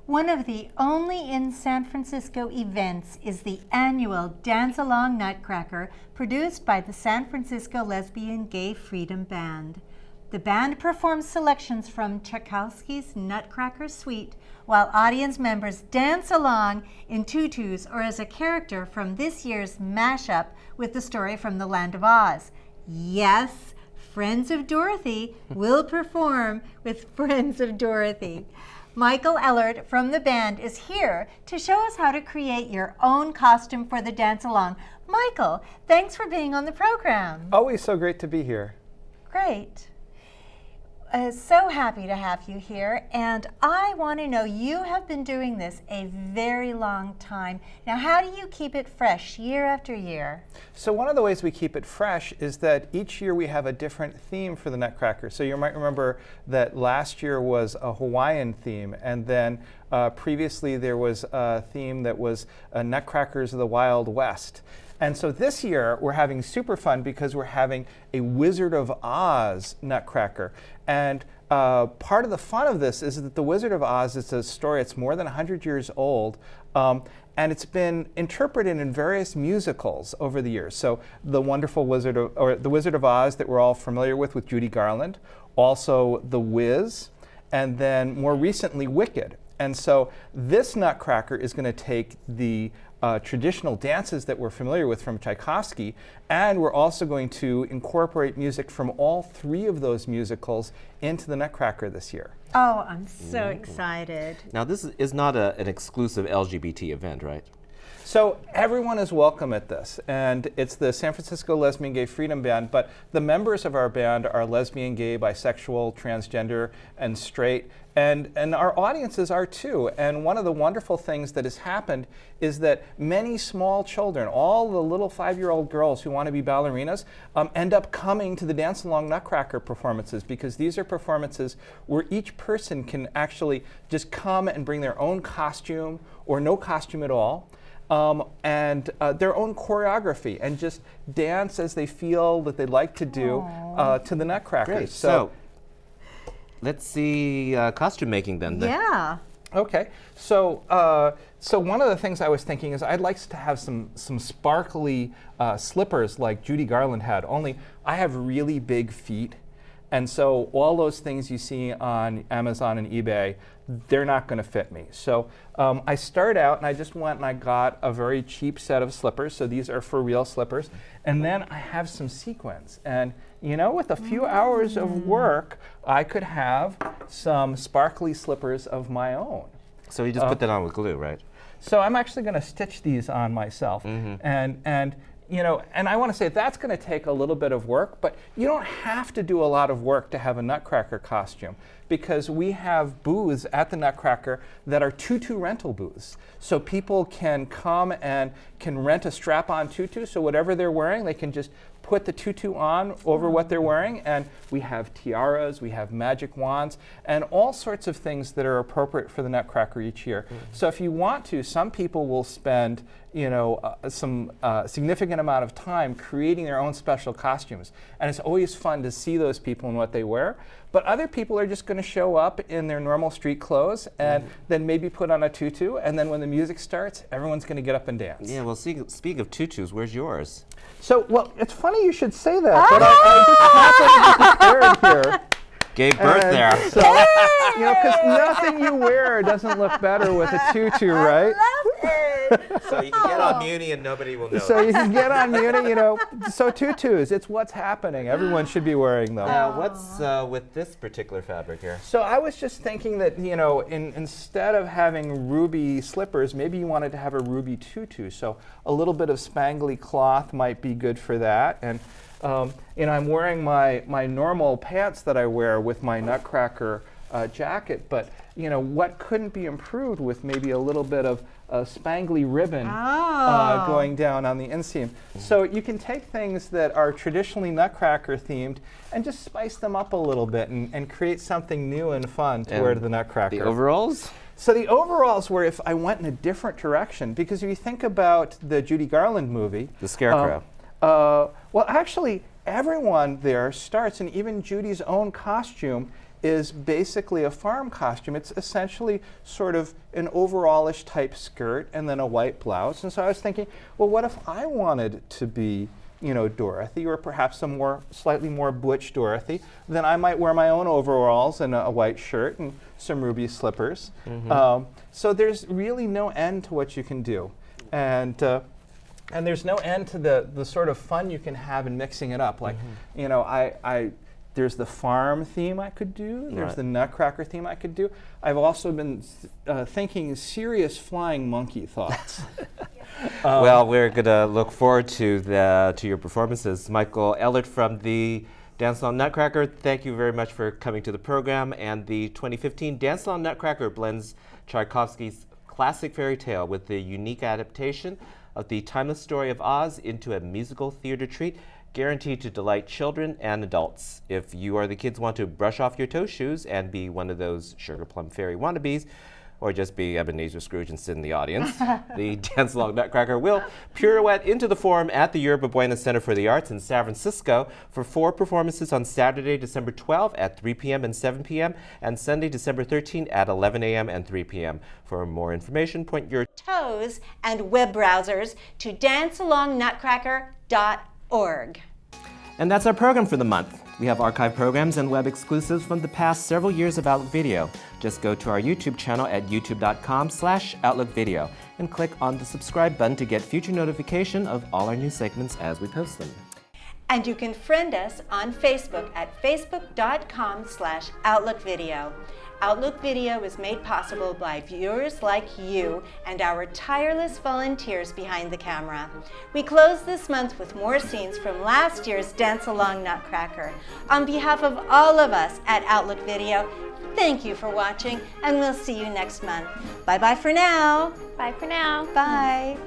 One of the only in San Francisco events is the annual Dance-Along Nutcracker, produced by the San Francisco Lesbian Gay Freedom Band. The band performs selections from Tchaikovsky's Nutcracker Suite, while audience members dance along in tutus or as a character from this year's mashup with the story from the Land of Oz. Yes, Friends of Dorothy will perform with Friends of Dorothy. Michael Ellard from the band is here to show us how to create your own costume for the dance-along. Michael, thanks for being on the program. Always so great to be here. Great. So happy to have you here, and I want to know, you have been doing this a very long time. Now, how do you keep it fresh year after year? So one of the ways we keep it fresh is that each year we have a different theme for the Nutcracker. So you might remember that last year was a Hawaiian theme, and then previously there was a theme that was Nutcrackers of the Wild West. And so this year we're having super fun because we're having a Wizard of Oz Nutcracker. And part of the fun of this is that the Wizard of Oz is a story, it's more than 100 years old, and it's been interpreted in various musicals over the years. So the wonderful Wizard of Oz that we're all familiar with Judy Garland, also The Wiz, and then more recently Wicked. And so this Nutcracker is going to take the traditional dances that we're familiar with from Tchaikovsky, and we're also going to incorporate music from all three of those musicals into the Nutcracker this year. Oh, I'm so excited. Now, this is not an exclusive LGBT event, right? So everyone is welcome at this, and it's the San Francisco Lesbian Gay Freedom Band, but the members of our band are lesbian, gay, bisexual, transgender, and straight, and our audiences are too. And one of the wonderful things that has happened is that many small children, all the little 5-year-old girls who want to be ballerinas, end up coming to the Dance-Along Nutcracker performances, because these are performances where each person can actually just come and bring their own costume or no costume at all. And their own choreography, and just dance as they feel that they'd like to do to the Nutcracker. Great. So let's see costume making then. Yeah. Okay. So so one of the things I was thinking is I'd like to have some sparkly slippers like Judy Garland had, only I have really big feet. And so all those things you see on Amazon and eBay, they're not going to fit me. So I start out and I just went and I got a very cheap set of slippers. So these are for real slippers. And then I have some sequins. And you know, with a few hours of work, I could have some sparkly slippers of my own. So you just put that on with glue, right? So I'm actually going to stitch these on myself. And you know, and I want to say that's going to take a little bit of work, but you don't have to do a lot of work to have a Nutcracker costume, because we have booths at the Nutcracker that are tutu rental booths. So people can come and can rent a strap-on tutu, so whatever they're wearing, they can just put the tutu on over what they're wearing, and we have tiaras, we have magic wands, and all sorts of things that are appropriate for the Nutcracker each year. So if you want to, some people will spend, you know, some significant amount of time creating their own special costumes, and it's always fun to see those people and what they wear. But other people are just going to show up in their normal street clothes and then maybe put on a tutu, and then when the music starts, everyone's going to get up and dance. Yeah, well, speaking of tutus, where's yours? So, well, it's funny you should say that, but I just happened to be prepared here. Gave birth there. So, you know, because nothing you wear doesn't look better with a tutu, right? I love it. So you can get on Muni and nobody will know. So you can get on Muni, you know. So tutus, it's what's happening. Everyone should be wearing them. What's with this particular fabric here? So I was just thinking that, you know, instead of having ruby slippers, maybe you wanted to have a ruby tutu. So a little bit of spangly cloth might be good for that. And I'm wearing my normal pants that I wear with my Nutcracker jacket, but what couldn't be improved with maybe a little bit of spangly ribbon going down on the inseam. So you can take things that are traditionally Nutcracker themed and just spice them up a little bit and create something new and fun to wear to the Nutcracker. The overalls? So the overalls were if I went in a different direction, because if you think about the Judy Garland movie. The Scarecrow. Well, actually, everyone there starts, and even Judy's own costume is basically a farm costume. It's essentially sort of an overallish type skirt and then a white blouse. And so I was thinking, well, what if I wanted to be, Dorothy, or perhaps a slightly more butch Dorothy? Then I might wear my own overalls and a white shirt and some ruby slippers. So there's really no end to what you can do. And there's no end to the sort of fun you can have in mixing it up. Like, there's the farm theme I could do. There's the Nutcracker theme I could do. I've also been thinking serious flying monkey thoughts. Well, we're going to look forward to your performances. Michael Ellard from the Dance-Along Nutcracker, thank you very much for coming to the program. And the 2015 Dance-Along Nutcracker blends Tchaikovsky's classic fairy tale with the unique adaptation of the timeless story of Oz into a musical theater treat, guaranteed to delight children and adults. If you or the kids want to brush off your toe shoes and be one of those Sugar Plum Fairy wannabes, or just be Ebenezer Scrooge and sit in the audience, the Dance-Along Nutcracker will pirouette into the Forum at the Yerba Buena Center for the Arts in San Francisco for 4 performances on Saturday, December 12 at 3 p.m. and 7 p.m. and Sunday, December 13 at 11 a.m. and 3 p.m. For more information, point your toes and web browsers to dancealongnutcracker.org. And that's our program for the month. We have archive programs and web exclusives from the past several years of Outlook Video. Just go to our YouTube channel at youtube.com/OutlookVideo and click on the subscribe button to get future notification of all our new segments as we post them. And you can friend us on Facebook at facebook.com/OutlookVideo. Outlook Video is made possible by viewers like you and our tireless volunteers behind the camera. We close this month with more scenes from last year's Dance-Along Nutcracker. On behalf of all of us at Outlook Video, thank you for watching, and we'll see you next month. Bye-bye for now. Bye for now. Bye.